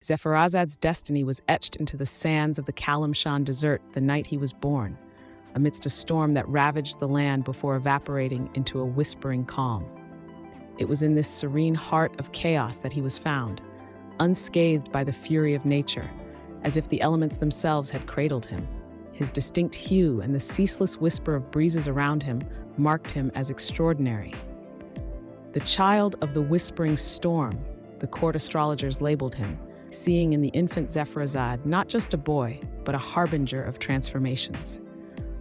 Zephyrazad's destiny was etched into the sands of the Kalimshan Desert the night he was born, amidst a storm that ravaged the land before evaporating into a whispering calm. It was in this serene heart of chaos that he was found, unscathed by the fury of nature, as if the elements themselves had cradled him. His distinct hue and the ceaseless whisper of breezes around him marked him as extraordinary. The child of the whispering storm, the court astrologers labeled him, seeing in the infant Zephyrazad not just a boy, but a harbinger of transformations.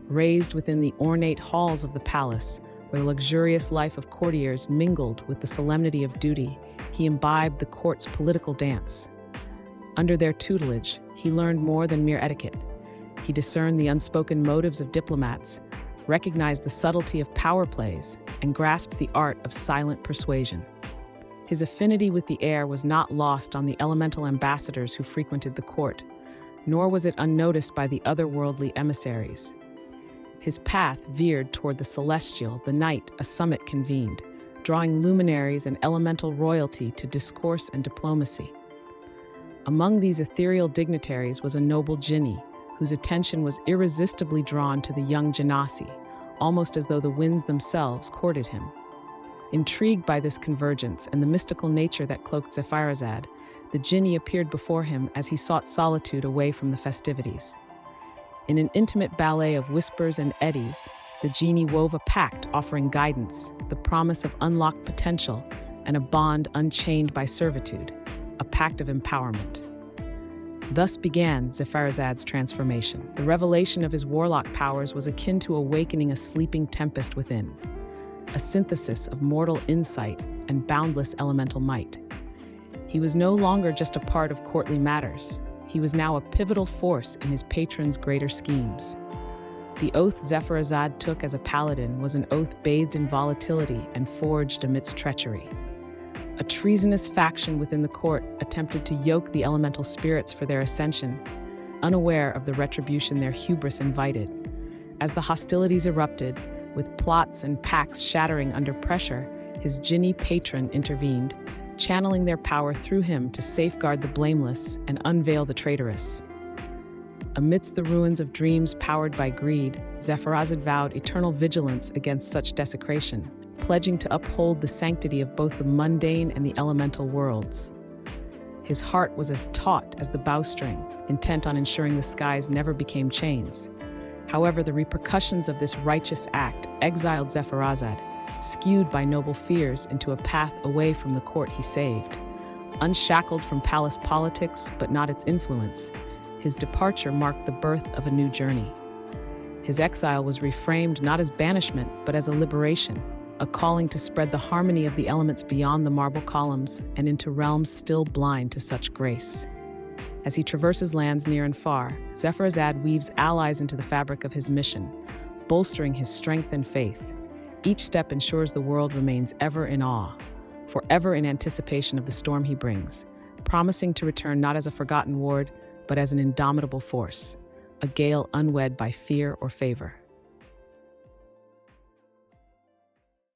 Raised within the ornate halls of the palace, where the luxurious life of courtiers mingled with the solemnity of duty, he imbibed the court's political dance. Under their tutelage, he learned more than mere etiquette. He discerned the unspoken motives of diplomats, recognized the subtlety of power plays, and grasped the art of silent persuasion. His affinity with the air was not lost on the elemental ambassadors who frequented the court, nor was it unnoticed by the otherworldly emissaries. His path veered toward the celestial the night a summit convened, drawing luminaries and elemental royalty to discourse and diplomacy. Among these ethereal dignitaries was a noble Djinni, whose attention was irresistibly drawn to the young Genasi, almost as though the winds themselves courted him. Intrigued by this convergence and the mystical nature that cloaked Zephyrazad, the Djinni appeared before him as he sought solitude away from the festivities. In an intimate ballet of whispers and eddies, the Genie wove a pact offering guidance, the promise of unlocked potential, and a bond unchained by servitude, a pact of empowerment. Thus began Zephyrazad's transformation. The revelation of his warlock powers was akin to awakening a sleeping tempest within, a synthesis of mortal insight and boundless elemental might. He was no longer just a part of courtly matters. He was now a pivotal force in his patron's greater schemes. The oath Zephyrazad took as a paladin was an oath bathed in volatility and forged amidst treachery. A treasonous faction within the court attempted to yoke the elemental spirits for their ascension, unaware of the retribution their hubris invited. As the hostilities erupted, with plots and pacts shattering under pressure, his Djinni patron intervened, channeling their power through him to safeguard the blameless and unveil the traitorous. Amidst the ruins of dreams powered by greed, Zephyrazad vowed eternal vigilance against such desecration, pledging to uphold the sanctity of both the mundane and the elemental worlds. His heart was as taut as the bowstring, intent on ensuring the skies never became chains. However, the repercussions of this righteous act exiled Zephyrazad, skewed by noble fears into a path away from the court he saved. Unshackled from palace politics, but not its influence, his departure marked the birth of a new journey. His exile was reframed not as banishment, but as a liberation, a calling to spread the harmony of the elements beyond the marble columns and into realms still blind to such grace. As he traverses lands near and far, Zephyrazad weaves allies into the fabric of his mission, bolstering his strength and faith. Each step ensures the world remains ever in awe, forever in anticipation of the storm he brings, promising to return not as a forgotten ward, but as an indomitable force, a gale unwed by fear or favor.